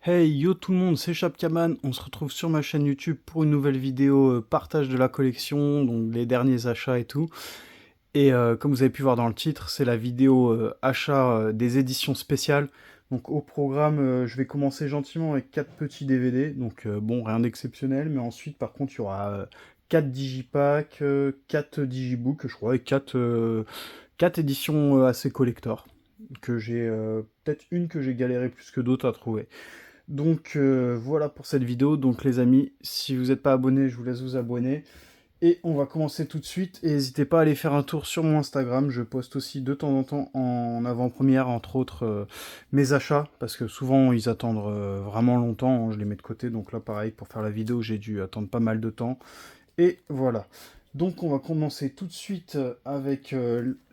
Hey yo tout le monde, c'est Chapkaman, on se retrouve sur ma chaîne YouTube pour une nouvelle vidéo partage de la collection, donc les derniers achats et tout. Et comme vous avez pu voir dans le titre, c'est la vidéo achat des éditions spéciales. Donc au programme, je vais commencer gentiment avec 4 petits DVD, donc bon, rien d'exceptionnel, mais ensuite par contre il y aura 4 digipacks, 4 digibooks, je crois, et 4 éditions assez collector, que j'ai peut-être une que j'ai galéré plus que d'autres à trouver. Donc voilà pour cette vidéo. Donc les amis, si vous n'êtes pas abonné, je vous laisse vous abonner. Et on va commencer tout de suite. Et n'hésitez pas à aller faire un tour sur mon Instagram. Je poste aussi de temps en temps en avant-première, entre autres, mes achats. Parce que souvent, ils attendent vraiment longtemps, hein. Je les mets de côté. Donc là, pareil, pour faire la vidéo, j'ai dû attendre pas mal de temps. Et voilà. Donc on va commencer tout de suite avec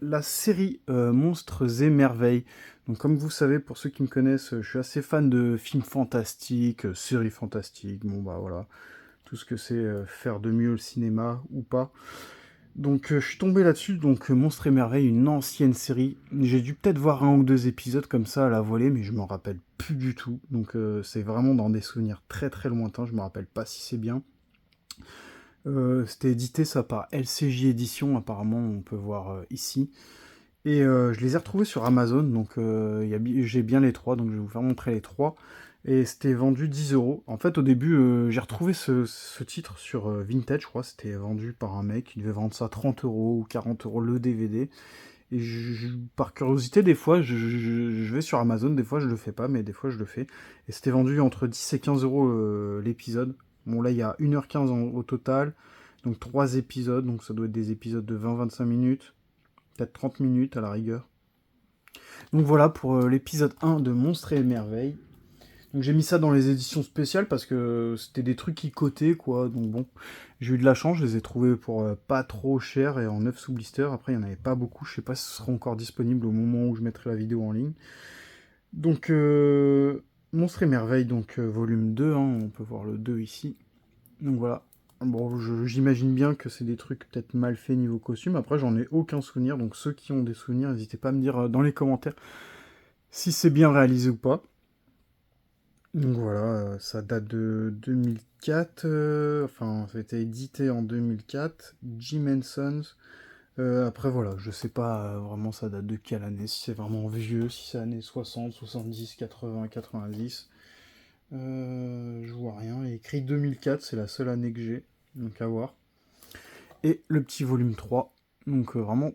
la série Monstres et Merveilles. Donc comme vous savez, pour ceux qui me connaissent, je suis assez fan de films fantastiques, séries fantastiques, bon bah voilà, tout ce que c'est faire de mieux le cinéma ou pas. Donc je suis tombé là-dessus, donc Monstres et Merveilles, une ancienne série. J'ai dû peut-être voir un ou deux épisodes comme ça à la volée, mais je m'en rappelle plus du tout. Donc c'est vraiment dans des souvenirs très très lointains, je me rappelle pas si c'est bien. C'était édité ça par LCJ Édition, apparemment on peut voir ici. Et je les ai retrouvés sur Amazon, donc j'ai bien les trois, donc je vais vous faire montrer les trois. Et c'était vendu 10 euros. En fait, au début, j'ai retrouvé ce titre sur Vintage, je crois. C'était vendu par un mec, il devait vendre ça 30 euros ou 40 euros le DVD. Et par curiosité, des fois, je vais sur Amazon, des fois je le fais pas, mais des fois je le fais. Et c'était vendu entre 10 et 15 euros l'épisode. Bon, là, il y a 1h15 au total, donc 3 épisodes, donc ça doit être des épisodes de 20-25 minutes, peut-être 30 minutes à la rigueur. Donc voilà pour l'épisode 1 de Monstres et Merveilles. Donc j'ai mis ça dans les éditions spéciales parce que c'était des trucs qui cotaient, quoi. Donc bon, j'ai eu de la chance, je les ai trouvés pour pas trop cher et en 9 sous blister. Après, il n'y en avait pas beaucoup, je sais pas si ce sera encore disponible au moment où je mettrai la vidéo en ligne. Donc Monstres et Merveilles, donc volume 2, hein, on peut voir le 2 ici. Donc voilà. Bon, j'imagine bien que c'est des trucs peut-être mal faits niveau costume. Après, j'en ai aucun souvenir. Donc ceux qui ont des souvenirs, n'hésitez pas à me dire dans les commentaires si c'est bien réalisé ou pas. Donc voilà, ça date de 2004. Enfin, ça a été édité en 2004. Jim Sons. Après, voilà, je sais pas vraiment ça date de quelle année. Si c'est vraiment vieux, si c'est années 60, 70, 80, 90. Je vois rien. Il est écrit 2004, c'est la seule année que j'ai. Donc à voir. Et le petit volume 3. Donc vraiment,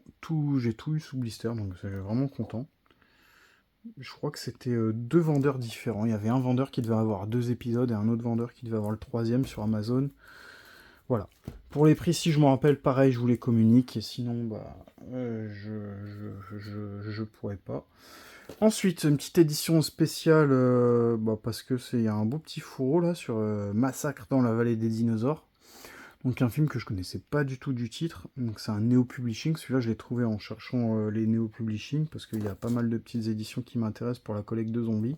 j'ai tout eu sous blister, donc je suis vraiment content. Je crois que c'était deux vendeurs différents. Il y avait un vendeur qui devait avoir deux épisodes et un autre vendeur qui devait avoir le troisième sur Amazon. Voilà. Pour les prix, si je m'en rappelle, pareil, je vous les communique. Et sinon, bah, je pourrais pas. Ensuite, une petite édition spéciale, bah, parce que il y a un beau petit fourreau là sur Massacre dans la vallée des dinosaures. Donc un film que je connaissais pas du tout du titre. Donc c'est un Neo Publishing. Celui-là, je l'ai trouvé en cherchant les Neo Publishing parce qu'il y a pas mal de petites éditions qui m'intéressent pour la collecte de zombies.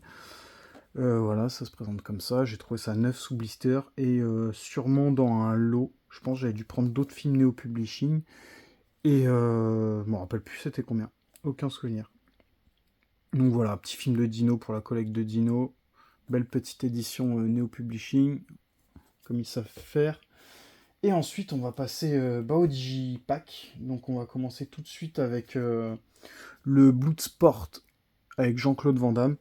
Voilà, ça se présente comme ça. J'ai trouvé ça 9 sous blister et sûrement dans un lot. Je pense que j'avais dû prendre d'autres films Neo Publishing et je me rappelle plus c'était combien. Aucun souvenir. Donc voilà, petit film de dino pour la collecte de dino. Belle petite édition Neo Publishing, comme ils savent faire. Et ensuite, on va passer bah, au Digipack. Donc, on va commencer tout de suite avec le Bloodsport avec Jean-Claude Van Damme.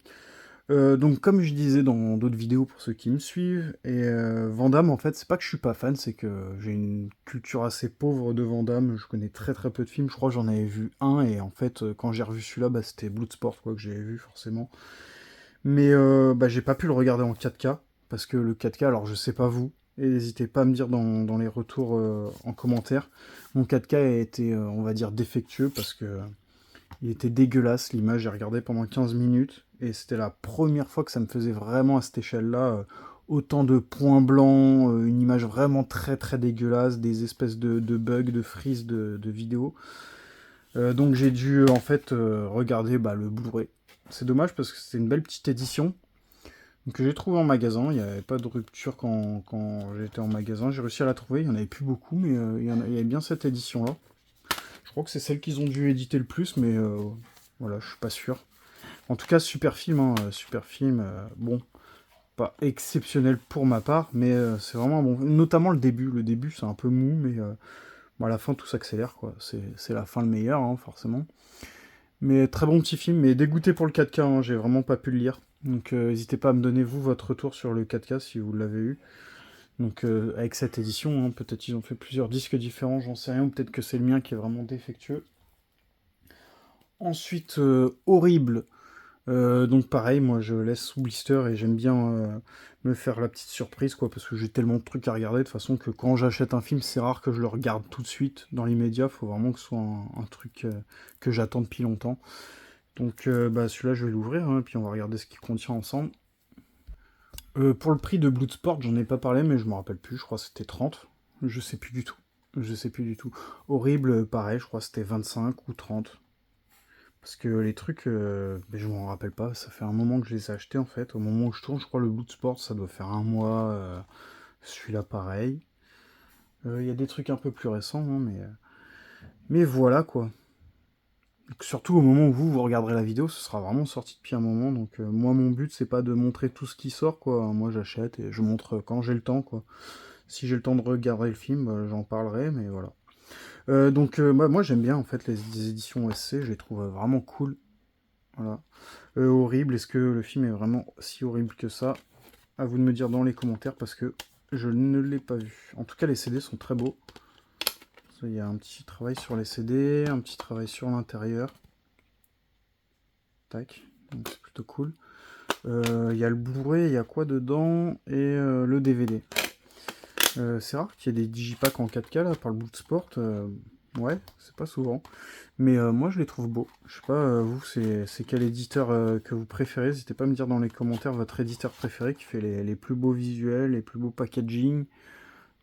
Donc, comme je disais dans d'autres vidéos pour ceux qui me suivent, et Van Damme, en fait, c'est pas que je suis pas fan, c'est que j'ai une culture assez pauvre de Van Damme. Je connais très très peu de films. Je crois que j'en avais vu un, et en fait, quand j'ai revu celui-là, bah, c'était Bloodsport, quoi, que j'avais vu forcément. Mais bah, j'ai pas pu le regarder en 4K, parce que le 4K, alors je sais pas vous, et n'hésitez pas à me dire dans les retours en commentaire, mon 4K a été, on va dire, défectueux, parce que il était dégueulasse, l'image, j'ai regardé pendant 15 minutes, et c'était la première fois que ça me faisait vraiment à cette échelle-là, autant de points blancs, une image vraiment très très dégueulasse, des espèces de bugs, de freeze de vidéos. Donc j'ai dû en fait regarder bah, le Blu-ray. C'est dommage parce que c'est une belle petite édition que j'ai trouvée en magasin. Il n'y avait pas de rupture quand j'étais en magasin. J'ai réussi à la trouver. Il n'y en avait plus beaucoup, mais il y avait bien cette édition-là. Je crois que c'est celle qu'ils ont dû éditer le plus, mais voilà, je suis pas sûr. En tout cas, super film, hein, super film. Bon, pas exceptionnel pour ma part, mais c'est vraiment bon. Notamment le début. Le début, c'est un peu mou, mais bon, à la fin, tout s'accélère, quoi. C'est la fin le meilleur, hein, forcément. Mais très bon petit film, mais dégoûté pour le 4K, hein, j'ai vraiment pas pu le lire. Donc n'hésitez pas à me donner, vous, votre retour sur le 4K si vous l'avez eu. Donc avec cette édition, hein, peut-être ils ont fait plusieurs disques différents, j'en sais rien, ou peut-être que c'est le mien qui est vraiment défectueux. Ensuite, Horrible. Donc pareil, moi je laisse sous blister et j'aime bien me faire la petite surprise, quoi, parce que j'ai tellement de trucs à regarder, de façon que quand j'achète un film, c'est rare que je le regarde tout de suite, dans l'immédiat, faut vraiment que ce soit un truc que j'attends depuis longtemps. Donc bah, celui-là je vais l'ouvrir, hein, et puis on va regarder ce qu'il contient ensemble. Pour le prix de Bloodsport, j'en ai pas parlé, mais je me rappelle plus, je crois que c'était 30, je sais plus du tout. Je sais plus du tout. Horrible, pareil, je crois que c'était 25 ou 30. Parce que les trucs, ben, je m'en rappelle pas, ça fait un moment que je les ai achetés en fait. Au moment où je tourne, je crois le Bloodsport, ça doit faire un mois. Celui-là, pareil. Il y a des trucs un peu plus récents, hein, mais voilà quoi. Donc, surtout au moment où vous regarderez la vidéo, ce sera vraiment sorti depuis un moment. Donc moi, mon but, c'est pas de montrer tout ce qui sort, quoi. Moi, j'achète et je montre quand j'ai le temps, quoi. Si j'ai le temps de regarder le film, bah, j'en parlerai, mais voilà. Donc bah, moi, j'aime bien en fait les éditions OSC, je les trouve vraiment cool. Voilà. Horrible, est-ce que le film est vraiment si horrible que ça? À vous de me dire dans les commentaires parce que je ne l'ai pas vu. En tout cas, les CD sont très beaux. Il y a un petit travail sur les CD, un petit travail sur l'intérieur. Tac, donc c'est plutôt cool. Il y a le Blu-ray, il y a quoi dedans? Et le DVD. C'est rare qu'il y ait des digipacks en 4K là, par le Bloodsport. Ouais, c'est pas souvent. Mais moi, je les trouve beaux. Je sais pas, vous, c'est quel éditeur que vous préférez? N'hésitez pas à me dire dans les commentaires votre éditeur préféré qui fait les plus beaux visuels, les plus beaux packaging.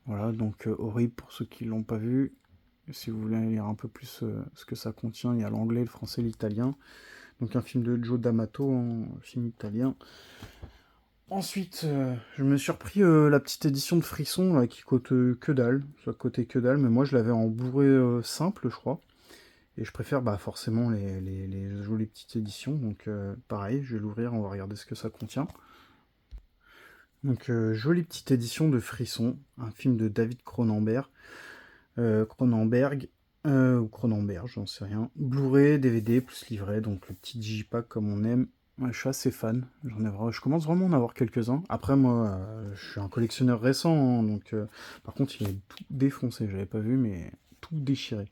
Voilà, donc horrible pour ceux qui l'ont pas vu. Si vous voulez lire un peu plus ce que ça contient, il y a l'anglais, le français, l'italien. Donc un film de Joe D'Amato, un film italien. Ensuite, je me suis repris la petite édition de Frisson là, qui coûte que dalle. Ça coûtait que dalle, mais moi je l'avais en Blu-ray simple, je crois. Et je préfère bah, forcément les jolies petites éditions. Donc pareil, je vais l'ouvrir, on va regarder ce que ça contient. Donc jolie petite édition de Frisson, un film de David Cronenberg. Ou Cronenberg, j'en sais rien. Blu-ray, DVD, plus livret, donc le petit digipack comme on aime. Ouais, je suis assez fan, je commence vraiment à en avoir quelques-uns. Après moi, je suis un collectionneur récent, hein, donc par contre il est tout défoncé, j'avais pas vu, mais tout déchiré.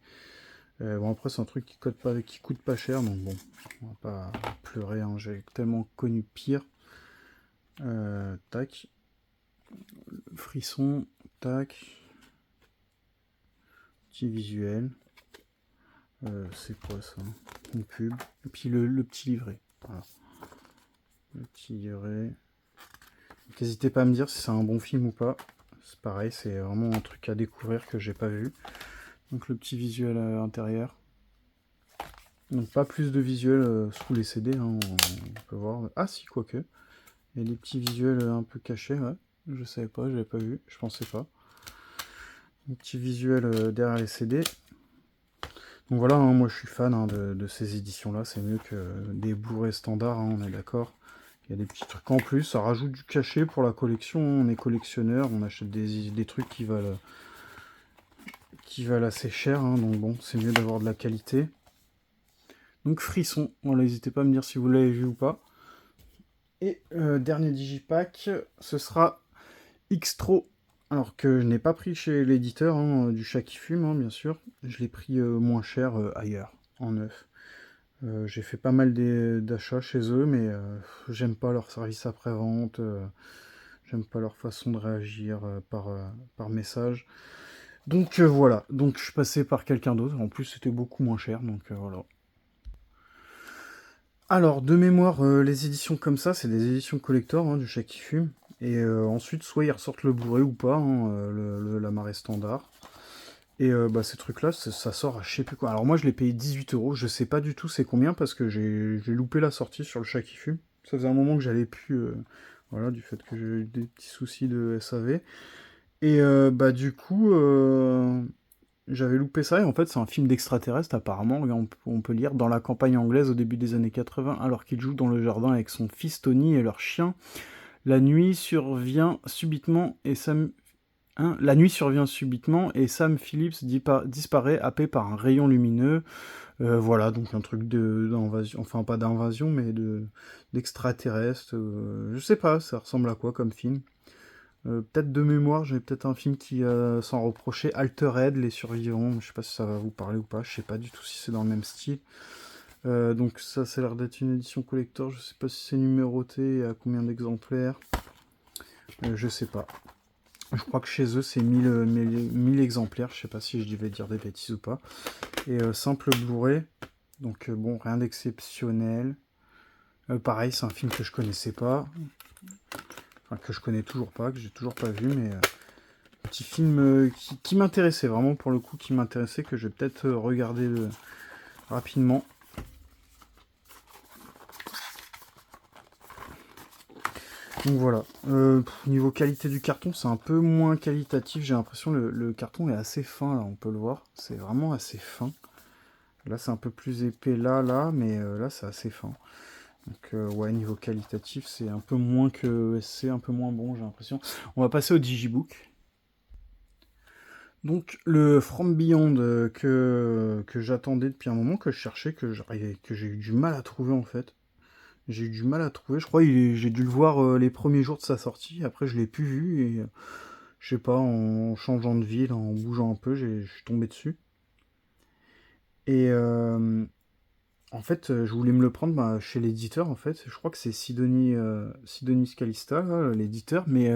Bon après c'est un truc qui coûte pas cher, donc bon, on va pas pleurer, hein, j'ai tellement connu pire. Tac. Frisson, tac. Petit visuel. C'est quoi ça? Une pub. Et puis le petit livret. Voilà. Le petit livret. N'hésitez pas à me dire si c'est un bon film ou pas. C'est pareil, c'est vraiment un truc à découvrir que j'ai pas vu. Donc le petit visuel intérieur. Donc pas plus de visuel sous les CD, hein, on peut voir. Ah si, quoique. Il y a des petits visuels un peu cachés, ouais. Je savais pas, j'avais pas vu, je pensais pas. Un petit visuel derrière les CD. Donc voilà, hein, moi je suis fan hein, de ces éditions-là, c'est mieux que des Blu-ray standards, hein, on est d'accord. Il y a des petits trucs en plus, ça rajoute du cachet pour la collection, on est collectionneur, on achète des trucs qui valent assez cher, hein, donc bon, c'est mieux d'avoir de la qualité. Donc Frisson, voilà, n'hésitez pas à me dire si vous l'avez vu ou pas. Et dernier digipack, ce sera Xtro. Alors que je n'ai pas pris chez l'éditeur hein, du chat qui fume, hein, bien sûr. Je l'ai pris moins cher ailleurs, en neuf. J'ai fait pas mal d'achats chez eux, mais j'aime pas leur service après-vente. J'aime pas leur façon de réagir par message. Donc voilà, donc je suis passé par quelqu'un d'autre. En plus, c'était beaucoup moins cher, donc voilà. Alors, de mémoire, les éditions comme ça, c'est des éditions collector hein, du chat qui fume. Et ensuite, soit ils ressortent le Blu-ray ou pas, hein, la marée standard. Et bah, ces trucs-là, ça sort à je sais plus quoi. Alors moi, je l'ai payé 18€. Je sais pas du tout c'est combien parce que j'ai loupé la sortie sur le chat qui fume. Ça faisait un moment que j'allais plus, voilà, du fait que j'ai eu des petits soucis de SAV. Et bah du coup, j'avais loupé ça. Et en fait, c'est un film d'extraterrestre apparemment. On peut lire dans la campagne anglaise au début des années 80, alors qu'il joue dans le jardin avec son fils Tony et leur chien. La nuit survient subitement et Sam... Hein, la nuit survient subitement et Sam Phillips disparaît happé par un rayon lumineux. Voilà, donc un truc d'invasion, enfin pas d'invasion, mais d'extraterrestre. Je sais pas, ça ressemble à quoi comme film? Peut-être de mémoire, j'ai peut-être un film qui s'en reprochait, Altered, Les Survivants. Je sais pas si ça va vous parler ou pas. Je sais pas du tout si c'est dans le même style. Donc ça a l'air d'être une édition collector. Je sais pas si c'est numéroté et à combien d'exemplaires. Je sais pas. Je crois que chez eux c'est 1000 exemplaires. Je sais pas si je vais dire des bêtises ou pas. Et simple Blu-ray. Donc bon, rien d'exceptionnel. Pareil, c'est un film que je connaissais pas. Enfin, que je connais toujours pas, que j'ai toujours pas vu, mais petit film qui m'intéressait, vraiment pour le coup, qui m'intéressait, que je vais peut-être regarder rapidement. Donc voilà. Niveau qualité du carton, c'est un peu moins qualitatif. J'ai l'impression que le carton est assez fin, là, on peut le voir. C'est vraiment assez fin. Là, c'est un peu plus épais là, mais là, c'est assez fin. Donc ouais, niveau qualitatif, c'est un peu moins que ESC, un peu moins bon, j'ai l'impression. On va passer au Digibook. Donc le From Beyond que j'attendais depuis un moment, que je cherchais, que j'ai eu du mal à trouver en fait. J'ai eu du mal à trouver, je crois j'ai dû le voir les premiers jours de sa sortie, après je l'ai plus vu et je sais pas, en changeant de ville, en bougeant un peu, je suis tombé dessus. Et en fait, je voulais me le prendre chez l'éditeur en fait, je crois que c'est Sidonie Scalista, l'éditeur, mais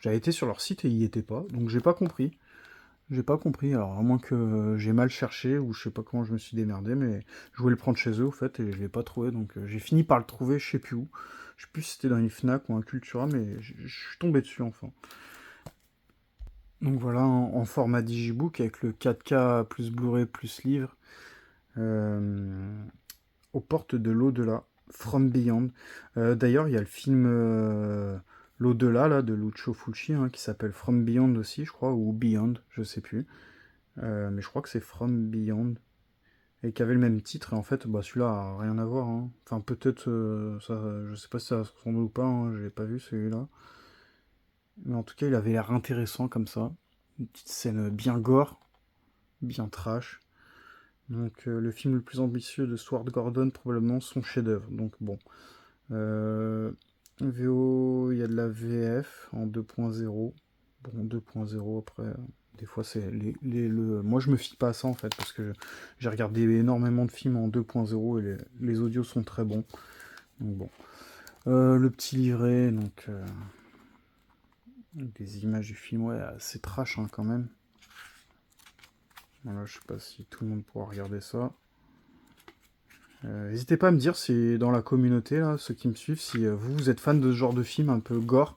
j'avais été sur leur site et il y était pas, donc j'ai pas compris. J'ai pas compris, alors à moins que j'ai mal cherché ou je sais pas comment je me suis démerdé, mais je voulais le prendre chez eux au fait et je l'ai pas trouvé, donc j'ai fini par le trouver je sais plus où. Je sais plus si c'était dans une Fnac ou un Cultura, mais je suis tombé dessus enfin. Donc voilà, en format digibook avec le 4K plus Blu-ray plus livre, euh, aux portes de l'au-delà, From Beyond. D'ailleurs, il y a le film L'au-delà là, de Lucio Fulci qui s'appelle From Beyond aussi, je crois, ou Beyond, je sais plus. Mais je crois que c'est From Beyond. Et qui avait le même titre, et en fait, celui-là a rien à voir. Enfin, peut-être, ça, je sais pas si ça se ressemble ou pas, je l'ai pas vu celui-là. Mais en tout cas, il avait l'air intéressant comme ça. Une petite scène bien gore, bien trash. Donc, le film le plus ambitieux de Stuart Gordon, probablement son chef-d'œuvre. Donc, bon. VO, il y a de la VF en 2.0. Bon, 2.0 après. Des fois, c'est moi, je me fie pas à ça en fait, parce que j'ai regardé énormément de films en 2.0 et les audios sont très bons. Donc bon. Le petit livret, donc des images du film, ouais, assez trash quand même. Voilà, je sais pas si tout le monde pourra regarder ça. N'hésitez pas à me dire si dans la communauté, là, ceux qui me suivent, si vous êtes fan de ce genre de film un peu gore,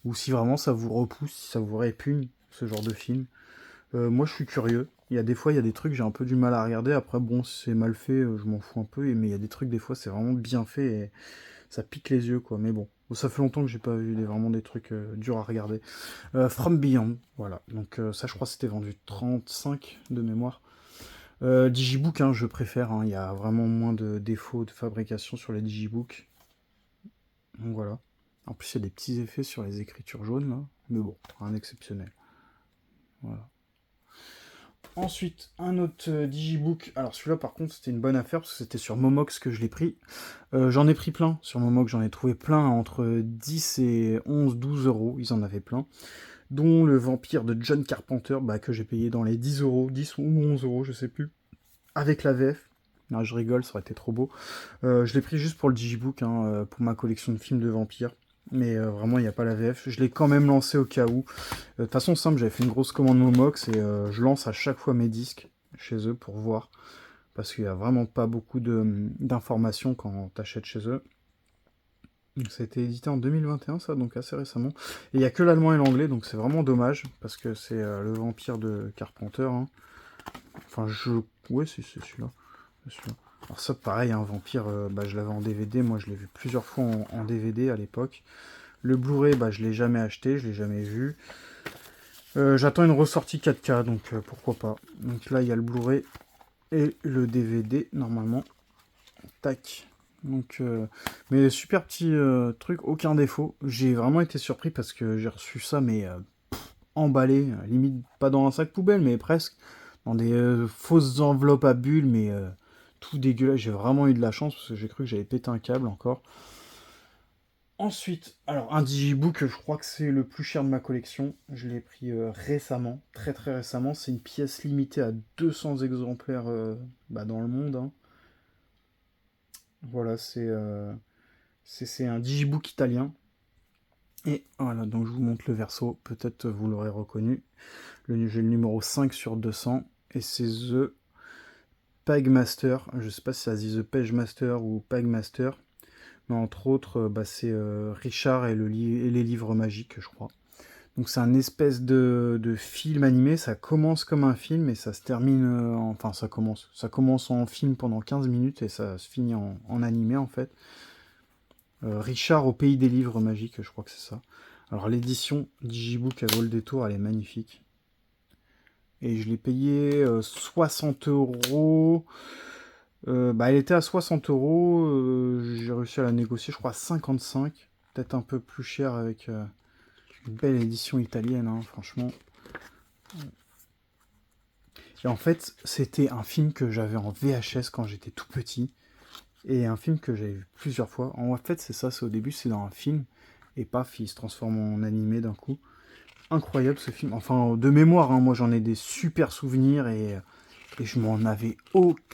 ou si vraiment ça vous repousse, si ça vous répugne, ce genre de film. Moi, je suis curieux. Il y a des fois, il y a des trucs, j'ai un peu du mal à regarder. Après, bon, si c'est mal fait, je m'en fous un peu. Mais il y a des trucs, des fois, c'est vraiment bien fait et ça pique les yeux, quoi. Mais bon, ça fait longtemps que j'ai pas vu vraiment des trucs durs à regarder. From Beyond, voilà. Donc ça, je crois que c'était vendu 35 de mémoire. Digibook, je préfère. Il y a vraiment moins de défauts de fabrication sur les Digibooks. Donc voilà. En plus, il y a des petits effets sur les écritures jaunes, là. Mais bon, rien d'exceptionnel. Voilà. Ensuite, un autre Digibook. Alors celui-là, par contre, c'était une bonne affaire parce que c'était sur Momox que je l'ai pris. J'en ai pris plein sur Momox, j'en ai trouvé plein entre 10 et 11, 12 euros. Ils en avaient plein. Dont le Vampire de John Carpenter, que j'ai payé dans les 10 euros, 10 ou 11 euros, je sais plus. Avec la VF. Non, je rigole, ça aurait été trop beau. Je l'ai pris juste pour le Digibook, pour ma collection de films de vampires. Mais vraiment, il n'y a pas la VF. Je l'ai quand même lancé au cas où. De toute façon, simple, j'avais fait une grosse commande Momox et je lance à chaque fois mes disques chez eux pour voir. Parce qu'il n'y a vraiment pas beaucoup d'informations quand t'achètes chez eux. Ça a été édité en 2021, ça, donc assez récemment. Et il n'y a que l'allemand et l'anglais, donc c'est vraiment dommage. Parce que c'est le Vampire de Carpenter. Enfin, ouais, si, c'est celui-là. Alors ça, pareil, un Vampire, je l'avais en DVD. Moi, je l'ai vu plusieurs fois en DVD à l'époque. Le Blu-ray, je l'ai jamais acheté, je l'ai jamais vu. J'attends une ressortie 4K, donc pourquoi pas. Donc là, il y a le Blu-ray et le DVD, normalement. Tac. Donc, mais super petit truc, aucun défaut. J'ai vraiment été surpris parce que j'ai reçu ça, mais emballé, limite pas dans un sac poubelle, mais presque dans des fausses enveloppes à bulles, mais tout dégueulasse. J'ai vraiment eu de la chance parce que j'ai cru que j'avais pété un câble encore. Ensuite, alors un digibook, je crois que c'est le plus cher de ma collection. Je l'ai pris récemment, très très récemment. C'est une pièce limitée à 200 exemplaires dans le monde, hein. Voilà, c'est un digibook italien. Et voilà, donc je vous montre le verso. Peut-être vous l'aurez reconnu. J'ai le numéro 5 sur 200. Et c'est The Pagemaster. Je sais pas si ça se dit The Pagemaster ou Pagemaster. Mais entre autres, c'est Richard et les livres magiques, je crois. Donc c'est un espèce de film animé, ça commence comme un film et ça se termine, enfin ça commence en film pendant 15 minutes et ça se finit en animé en fait. Richard au pays des livres magiques, je crois que c'est ça. Alors l'édition Digibook, elle vaut le détour, elle est magnifique. Et je l'ai payé 60 euros. Elle était à 60 euros, j'ai réussi à la négocier, je crois, à 55. Peut-être un peu plus cher avec une belle édition italienne, hein, franchement. Et en fait, c'était un film que j'avais en VHS quand j'étais tout petit. Et un film que j'avais vu plusieurs fois. En fait, c'est ça, c'est au début, c'est dans un film. Et paf, il se transforme en animé d'un coup. Incroyable ce film. Enfin, de mémoire, hein, moi j'en ai des super souvenirs et je m'en avais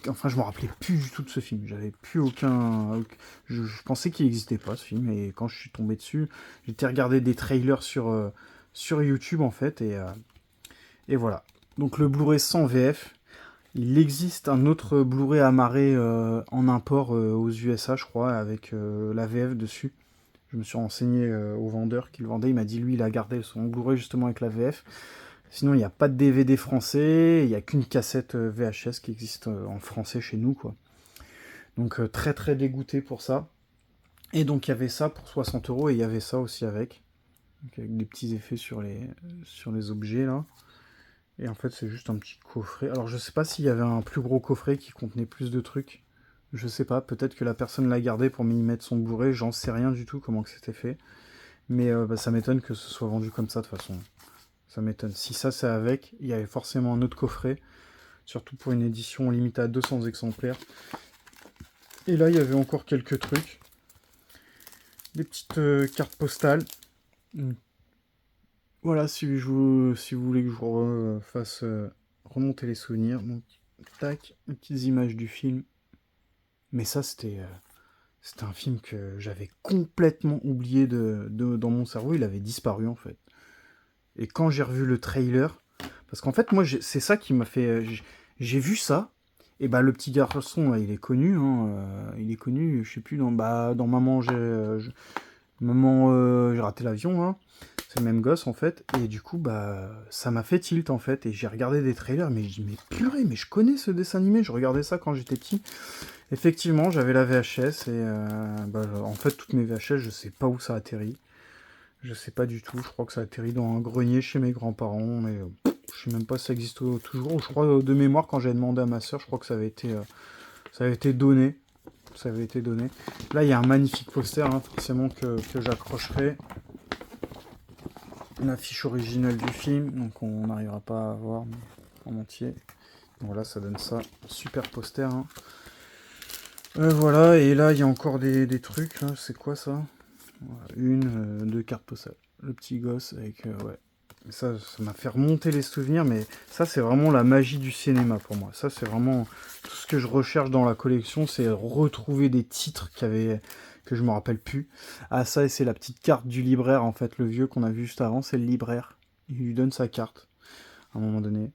enfin, je me rappelais plus du tout de ce film. J'avais plus je pensais qu'il n'existait pas ce film. Et quand je suis tombé dessus, j'étais regardé des trailers sur YouTube en fait. Et voilà. Donc le Blu-ray sans VF. Il existe un autre Blu-ray amarré en import aux USA, je crois, avec la VF dessus. Je me suis renseigné au vendeur qui le vendait. Il m'a dit, lui, il a gardé son Blu-ray justement avec la VF. Sinon, il n'y a pas de DVD français. Il n'y a qu'une cassette VHS qui existe en français chez nous, quoi. Donc, très, très dégoûté pour ça. Et donc, il y avait ça pour 60 euros et il y avait ça aussi avec. Donc, avec des petits effets sur les objets, là. Et en fait, c'est juste un petit coffret. Alors, je sais pas s'il y avait un plus gros coffret qui contenait plus de trucs. Je sais pas. Peut-être que la personne l'a gardé pour m'y mettre son Blu-ray. J'en sais rien du tout comment que c'était fait. Mais ça m'étonne que ce soit vendu comme ça de toute façon. Ça m'étonne. Si ça c'est avec, il y avait forcément un autre coffret. Surtout pour une édition limitée à 200 exemplaires. Et là, il y avait encore quelques trucs. Des petites cartes postales. Voilà, si vous voulez que je vous fasse remonter les souvenirs. Donc, tac, les petites images du film. Mais ça, c'était un film que j'avais complètement oublié dans mon cerveau. Il avait disparu, en fait. Et quand j'ai revu le trailer... Parce qu'en fait, moi, c'est ça qui m'a fait... j'ai vu ça. Et bah, le petit garçon, là, il est connu. Hein, il est connu, je sais plus, dans Maman, j'ai raté l'avion, hein. C'est le même gosse en fait, et du coup ça m'a fait tilt en fait, et j'ai regardé des trailers, mais je dis mais purée, mais je connais ce dessin animé, je regardais ça quand j'étais petit. Effectivement, j'avais la VHS, et en fait toutes mes VHS, je sais pas où ça atterrit, je sais pas du tout, je crois que ça atterrit dans un grenier chez mes grands-parents, mais je sais même pas si ça existe toujours, je crois de mémoire quand j'ai demandé à ma soeur, je crois que ça avait été donné. Ça avait été donné. Là, il y a un magnifique poster, hein, forcément, que j'accrocherai. L'affiche originale du film, donc on n'arrivera pas à voir en entier. Voilà, ça donne ça. Super poster. Hein. Voilà, et là, il y a encore des trucs. Là. C'est quoi ça? Voilà, deux cartes postales. Le petit gosse avec... ouais. Ça m'a fait remonter les souvenirs, mais ça, c'est vraiment la magie du cinéma pour moi. Ça, c'est vraiment tout ce que je recherche dans la collection, c'est retrouver des titres que je me rappelle plus. Ah, ça, et c'est la petite carte du libraire, en fait, le vieux qu'on a vu juste avant, c'est le libraire. Il lui donne sa carte, à un moment donné.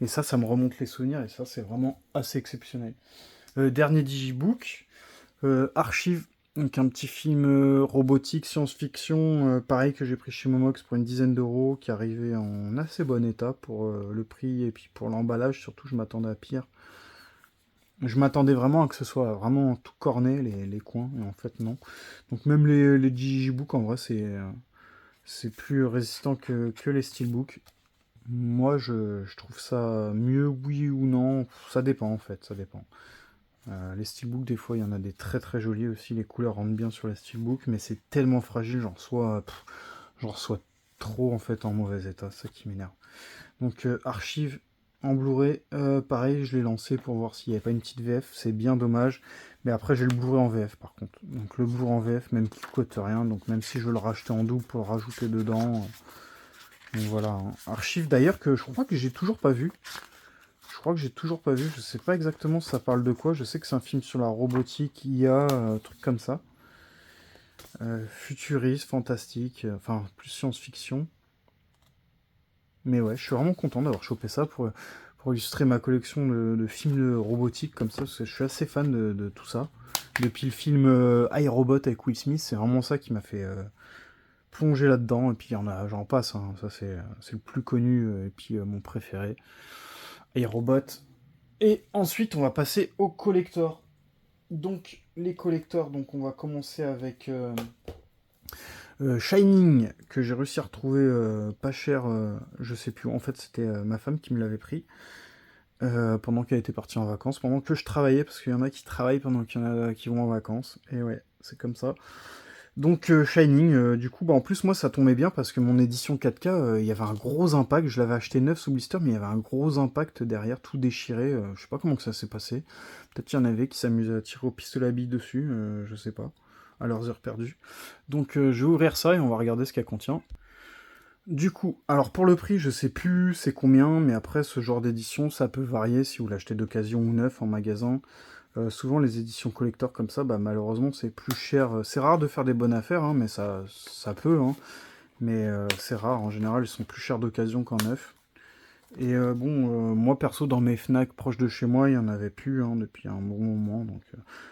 Et ça me remonte les souvenirs, et ça, c'est vraiment assez exceptionnel. Dernier digibook, Archive, donc un petit film robotique, science-fiction, pareil que j'ai pris chez Momox pour une dizaine d'euros, qui arrivait en assez bon état pour le prix et puis pour l'emballage, surtout je m'attendais à pire. Je m'attendais vraiment à que ce soit vraiment tout corné, les coins, et en fait non. Donc même les digibooks, en vrai, c'est plus résistant que les steelbooks. Moi, je trouve ça mieux, oui ou non, ça dépend en fait, ça dépend. Les steelbooks, des fois, il y en a des très très jolis aussi. Les couleurs rentrent bien sur les steelbooks, mais c'est tellement fragile, j'en reçois trop en fait en mauvais état, c'est ça qui m'énerve. Donc archive en Blu-ray, pareil, je l'ai lancé pour voir s'il n'y avait pas une petite VF, c'est bien dommage. Mais après j'ai le Blu-ray en VF par contre. Donc le Blu-ray en VF, même qui coûte rien, donc même si je veux le racheter en double pour le rajouter dedans. Donc voilà, hein. Archive d'ailleurs que je crois que j'ai toujours pas vu. Je sais pas exactement si ça parle de quoi, je sais que c'est un film sur la robotique, IA, truc comme ça. Futuriste, fantastique, enfin plus science-fiction. Mais ouais, je suis vraiment content d'avoir chopé ça pour illustrer ma collection de films robotiques comme ça, parce que je suis assez fan de tout ça. Depuis le film iRobot avec Will Smith, c'est vraiment ça qui m'a fait plonger là-dedans. Et puis j'en passe, hein. Ça c'est le plus connu et puis mon préféré, iRobot. Et ensuite, on va passer aux collectors. Donc les collectors, donc on va commencer avec Shining, que j'ai réussi à retrouver pas cher, je sais plus, en fait c'était ma femme qui me l'avait pris pendant qu'elle était partie en vacances, pendant que je travaillais, parce qu'il y en a qui travaillent pendant qu'il y en a qui vont en vacances, et ouais, c'est comme ça. Donc Shining, du coup, bah, en plus moi ça tombait bien parce que mon édition 4K, il y avait un gros impact, je l'avais acheté neuf sous blister, mais il y avait un gros impact derrière, tout déchiré, je sais pas comment que ça s'est passé, peut-être qu'il y en avait qui s'amusaient à tirer au pistolet à billes dessus, je sais pas, à leurs heures perdues. Donc je vais ouvrir ça et on va regarder ce qu'elle contient. Du coup, alors pour le prix, je sais plus c'est combien, mais après ce genre d'édition, ça peut varier si vous l'achetez d'occasion ou neuf en magasin. Souvent les éditions collector comme ça, bah, malheureusement c'est plus cher. C'est rare de faire des bonnes affaires, hein, mais ça peut, hein. Mais c'est rare, en général ils sont plus chers d'occasion qu'en neuf. Et bon, moi perso dans mes Fnac proches de chez moi, il y en avait plus hein, depuis un bon moment. Donc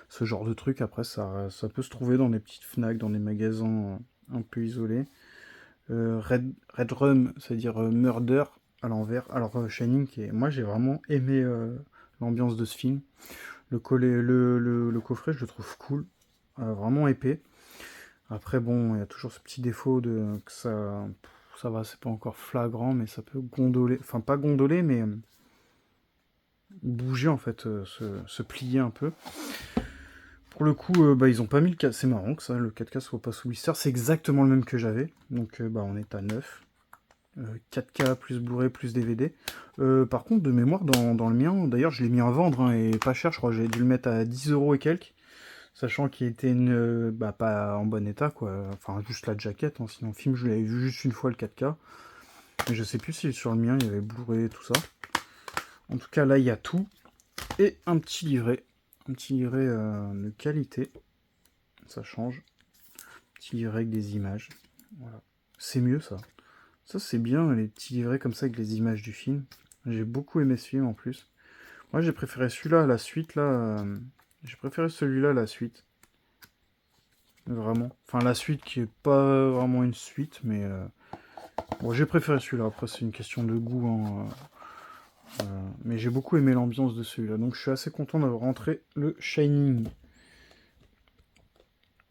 ce genre de truc après ça peut se trouver dans des petites Fnac, dans des magasins un peu isolés. Red Rum, c'est-à-dire Murder à l'envers. Alors Shining, moi j'ai vraiment aimé l'ambiance de ce film. Le coffret, je le trouve cool, vraiment épais. Après, bon, il y a toujours ce petit défaut de que ça va, c'est pas encore flagrant, mais ça peut gondoler, enfin pas gondoler, mais bouger en fait, se plier un peu. Pour le coup, bah, ils ont pas mis le 4K, c'est marrant que ça, le 4K soit pas sous blister, c'est exactement le même que j'avais, donc bah, on est à 9. 4K plus Blu-ray plus DVD. Par contre, de mémoire, dans le mien, d'ailleurs, je l'ai mis à vendre, hein, et pas cher, je crois que j'ai dû le mettre à 10 euros et quelques, sachant qu'il était bah, pas en bon état, quoi. Enfin, juste la jaquette, hein, sinon le film, je l'avais vu juste une fois le 4K. Mais je sais plus si sur le mien, il y avait Blu-ray et tout ça. En tout cas, là, il y a tout. Et un petit livret. Un petit livret de qualité. Ça change. Petit livret avec des images. Voilà. C'est mieux, ça. Ça, c'est bien, les petits livrets comme ça avec les images du film. J'ai beaucoup aimé ce film en plus. Moi, j'ai préféré celui-là à la suite, là. J'ai préféré celui-là à la suite. Vraiment. Enfin, la suite qui est pas vraiment une suite, mais... Bon, j'ai préféré celui-là. Après, c'est une question de goût, hein. Mais j'ai beaucoup aimé l'ambiance de celui-là. Donc, je suis assez content d'avoir rentré le Shining.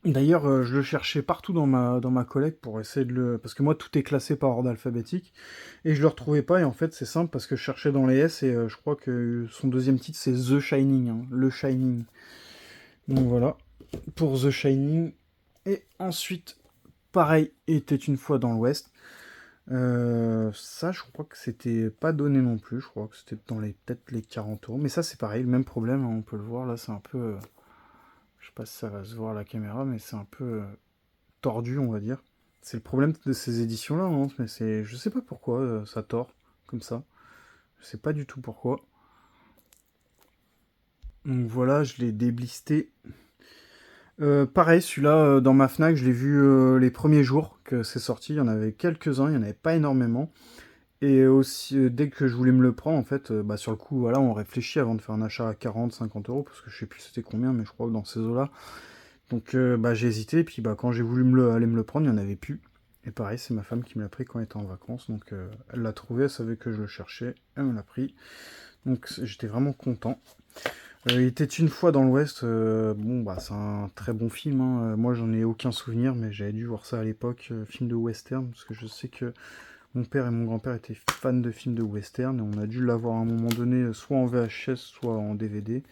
D'ailleurs, je le cherchais partout dans ma collecte pour essayer de le... Parce que moi, tout est classé par ordre alphabétique. Et je le retrouvais pas. Et en fait, c'est simple parce que je cherchais dans les S. Et je crois que son deuxième titre, c'est The Shining, hein, Le Shining. Donc voilà. Pour The Shining. Et ensuite, pareil, était une fois dans l'Ouest. Ça, je crois que c'était pas donné non plus. Je crois que c'était dans peut-être les 40 euros. Mais ça, c'est pareil, le même problème, hein, on peut le voir. Là, c'est un peu... je sais pas si ça va se voir à la caméra, mais c'est un peu tordu, on va dire. C'est le problème de ces éditions-là, hein, mais c'est... Je sais pas pourquoi ça tord, comme ça. Je sais pas du tout pourquoi. Donc voilà, je l'ai déblisté. Pareil, celui-là, dans ma Fnac, je l'ai vu les premiers jours que c'est sorti. Il y en avait quelques-uns, il y en avait pas énormément. Et aussi, dès que je voulais me le prendre, en fait, bah, sur le coup, voilà, on réfléchit avant de faire un achat à 40, 50 euros, parce que je sais plus c'était combien, mais je crois que dans ces eaux-là. Donc, bah, j'ai hésité, et puis bah, quand j'ai voulu aller me le prendre, il n'y en avait plus. Et pareil, c'est ma femme qui me l'a pris quand elle était en vacances, donc elle l'a trouvé, elle savait que je le cherchais, elle me l'a pris. Donc, j'étais vraiment content. Il était une fois dans l'Ouest, bon, bah, c'est un très bon film, hein. Moi, j'en ai aucun souvenir, mais j'avais dû voir ça à l'époque, film de western, parce que je sais que mon père et mon grand-père étaient fans de films de western et on a dû l'avoir à un moment donné, soit en VHS, soit en DVD.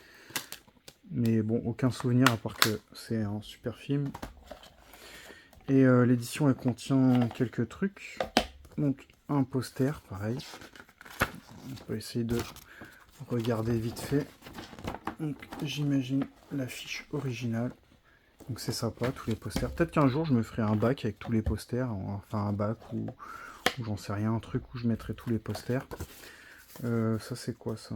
Mais bon, aucun souvenir à part que c'est un super film. Et l'édition, elle contient quelques trucs. Donc, un poster, pareil. On peut essayer de regarder vite fait. Donc, j'imagine la fiche originale. Donc, c'est sympa, tous les posters. Peut-être qu'un jour, je me ferai un bac avec tous les posters. Enfin, un bac ou j'en sais rien, un truc où je mettrai tous les posters. Ça, c'est quoi, ça?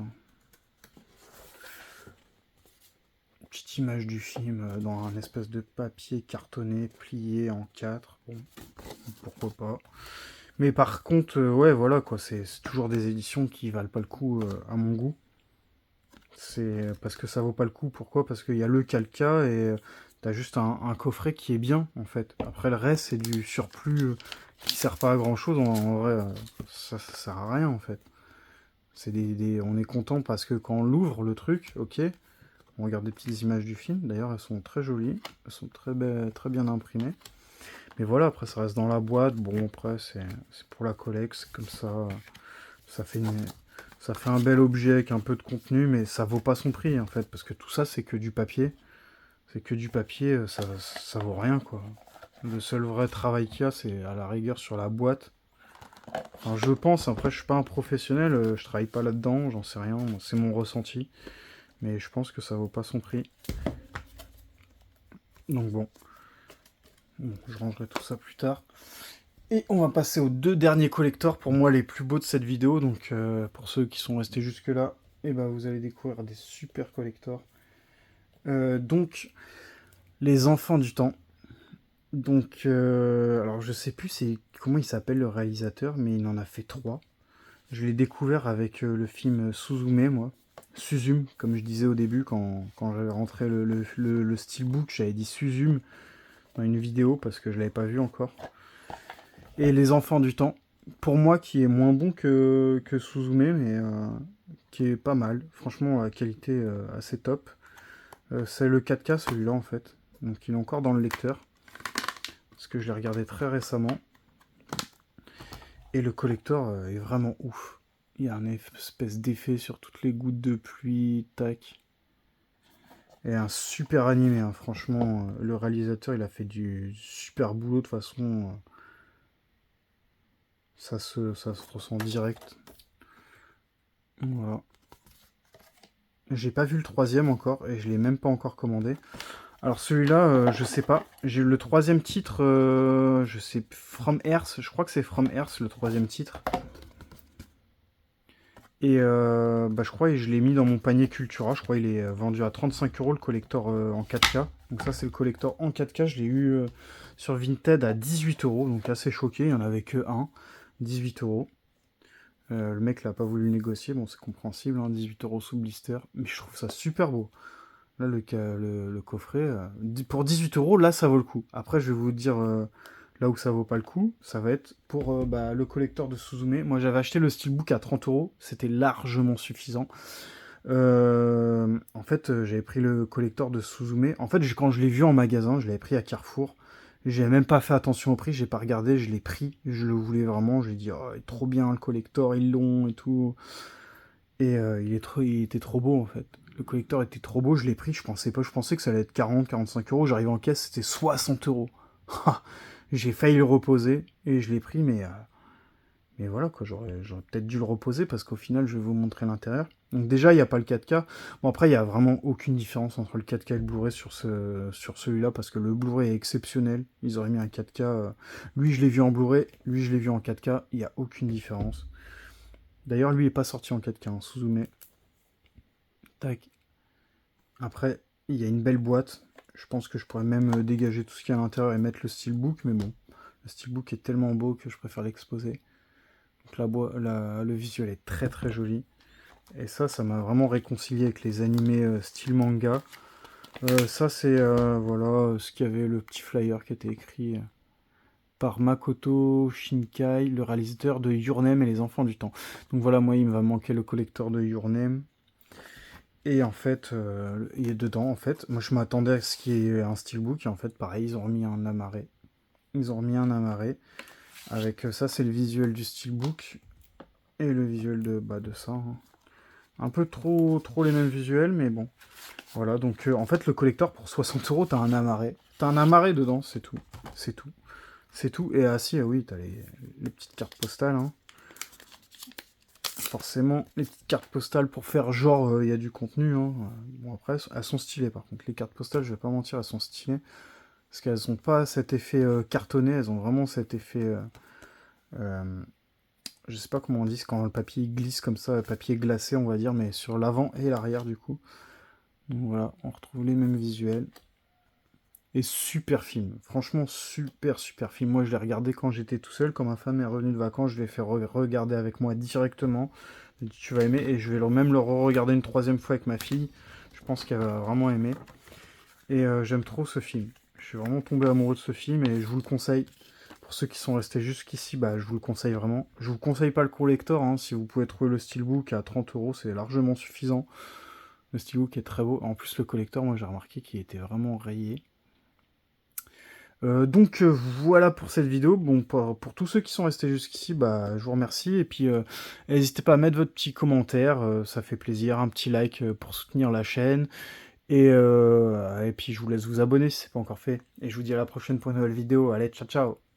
Petite image du film dans un espèce de papier cartonné, plié en 4. Bon, pourquoi pas. Mais par contre, ouais, voilà, quoi, c'est toujours des éditions qui valent pas le coup à mon goût. C'est parce que ça vaut pas le coup. Pourquoi? Parce qu'il y a le calca et t'as juste un coffret qui est bien, en fait. Après, le reste, c'est du surplus qui sert pas à grand chose. En vrai, ça sert à rien, en fait. On est content parce que quand on l'ouvre, le truc, ok, on regarde des petites images du film. D'ailleurs, elles sont très jolies. Elles sont très bien imprimées. Mais voilà, après, ça reste dans la boîte. Bon, après, c'est pour la collecte. C'est comme ça. Ça fait ça fait un bel objet avec un peu de contenu, mais ça vaut pas son prix, en fait. Parce que tout ça, c'est que du papier. C'est que du papier, ça vaut rien, quoi. Le seul vrai travail qu'il y a, c'est à la rigueur sur la boîte. Enfin, je pense, après, je suis pas un professionnel. Je travaille pas là-dedans, j'en sais rien. C'est mon ressenti. Mais je pense que ça vaut pas son prix. Donc bon. Bon, je rangerai tout ça plus tard. Et on va passer aux deux derniers collectors, pour moi les plus beaux de cette vidéo. Donc pour ceux qui sont restés jusque là, eh ben, vous allez découvrir des super collectors. Donc les enfants du temps. Donc alors je sais plus comment il s'appelle le réalisateur, mais il en a fait 3. Je l'ai découvert avec le film Suzume, moi. Suzume, comme je disais au début quand j'avais rentré le steelbook, j'avais dit Suzume dans une vidéo parce que je l'avais pas vu encore. Et Les Enfants du Temps, pour moi qui est moins bon que Suzume, mais qui est pas mal. Franchement, la qualité assez top. C'est le 4K celui-là en fait. Donc il est encore dans le lecteur. Parce que je l'ai regardé très récemment. Et le collector est vraiment ouf. Il y a un espèce d'effet sur toutes les gouttes de pluie, tac. Et un super animé, hein. Franchement, le réalisateur il a fait du super boulot de façon. Ça se ressent direct. Voilà. J'ai pas vu le troisième encore et je l'ai même pas encore commandé. Alors celui-là, je sais pas. J'ai eu le troisième titre, je sais, From Earth, je crois que c'est From Earth le troisième titre. Et bah, je crois que je l'ai mis dans mon panier Cultura. Je crois qu'il est vendu à 35 € le collector en 4K. Donc ça c'est le collector en 4K. Je l'ai eu sur Vinted à 18 €. Donc assez choqué, il n'y en avait que un. 18 €. Le mec l'a pas voulu le négocier. Bon c'est compréhensible, hein, 18 € sous blister. Mais je trouve ça super beau. Là, le coffret, pour 18 €, là, ça vaut le coup. Après, je vais vous dire là où ça vaut pas le coup. Ça va être pour bah, le collector de Suzume. Moi, j'avais acheté le steelbook à 30 €. C'était largement suffisant. En fait, j'avais pris le collector de Suzume. En fait, quand je l'ai vu en magasin, je l'avais pris à Carrefour. J'ai même pas fait attention au prix, j'ai pas regardé, je l'ai pris. Je le voulais vraiment. J'ai dit, oh, il est trop bien le collector, ils l'ont et tout. Et il était trop beau en fait. Le collector était trop beau, je l'ai pris, je pensais pas, je pensais que ça allait être 40-45 €. J'arrive en caisse, c'était 60 €. J'ai failli le reposer et je l'ai pris, mais voilà quoi, j'aurais peut-être dû le reposer parce qu'au final, je vais vous montrer l'intérieur. Donc déjà, il n'y a pas le 4K. Bon, après, il n'y a vraiment aucune différence entre le 4K et le Blu-ray sur celui-là parce que le Blu-ray est exceptionnel. Ils auraient mis un 4K. Lui, je l'ai vu en Blu-ray, lui, je l'ai vu en 4K. Il n'y a aucune différence. D'ailleurs, lui est pas sorti en 4K, hein, Suzume. Tac. Après, il y a une belle boîte. Je pense que je pourrais même dégager tout ce qu'il y a à l'intérieur et mettre le steelbook, mais bon. Le steelbook est tellement beau que je préfère l'exposer. Donc le visuel est très très joli. Et ça m'a vraiment réconcilié avec les animés style manga. Ça, c'est voilà, ce qu'il y avait, le petit flyer qui était écrit par Makoto Shinkai, le réalisateur de Your Name et les Enfants du Temps. Donc voilà, moi, il me va manquer le collector de Your Name. Et en fait, il est dedans, en fait. Moi, je m'attendais à ce qu'il y ait un steelbook. Et en fait, pareil, ils ont remis un amarré. Ils ont remis un amarré. Avec ça, c'est le visuel du steelbook. Et le visuel de ça. Hein. Un peu trop les mêmes visuels, mais bon. Voilà, donc en fait, le collector, pour 60 euros, t'as un amarré. T'as un amarré dedans, c'est tout. C'est tout. C'est tout. Et ah si, oui, t'as les petites cartes postales. Hein. Forcément, les petites cartes postales pour faire genre, il y a du contenu. Hein. Bon, après, elles sont stylées, par contre. Les cartes postales, je vais pas mentir, elles sont stylées. Parce qu'elles ont pas cet effet cartonné, elles ont vraiment cet effet... je sais pas comment on dit, c'est quand le papier glisse comme ça, le papier glacé, on va dire, mais sur l'avant et l'arrière, du coup. Donc voilà, on retrouve les mêmes visuels. Et super film, franchement super film. Moi je l'ai regardé quand j'étais tout seul, quand ma femme est revenue de vacances, je l'ai fait regarder avec moi directement. Elle dit, tu vas aimer, et je vais même le re-regarder une troisième fois avec ma fille. Je pense qu'elle va vraiment aimer. Et j'aime trop ce film. Je suis vraiment tombé amoureux de ce film et je vous le conseille. Pour ceux qui sont restés jusqu'ici, bah, je vous le conseille vraiment. Je vous conseille pas le collector, hein. Si vous pouvez trouver le steelbook à 30 euros, c'est largement suffisant. Le steelbook est très beau. En plus, le collector, moi j'ai remarqué qu'il était vraiment rayé. Donc voilà pour cette vidéo. Bon, pour tous ceux qui sont restés jusqu'ici, bah, je vous remercie. Et puis n'hésitez pas à mettre votre petit commentaire, ça fait plaisir. Un petit like pour soutenir la chaîne. Et puis je vous laisse vous abonner si ce n'est pas encore fait. Et je vous dis à la prochaine pour une nouvelle vidéo. Allez, ciao ciao!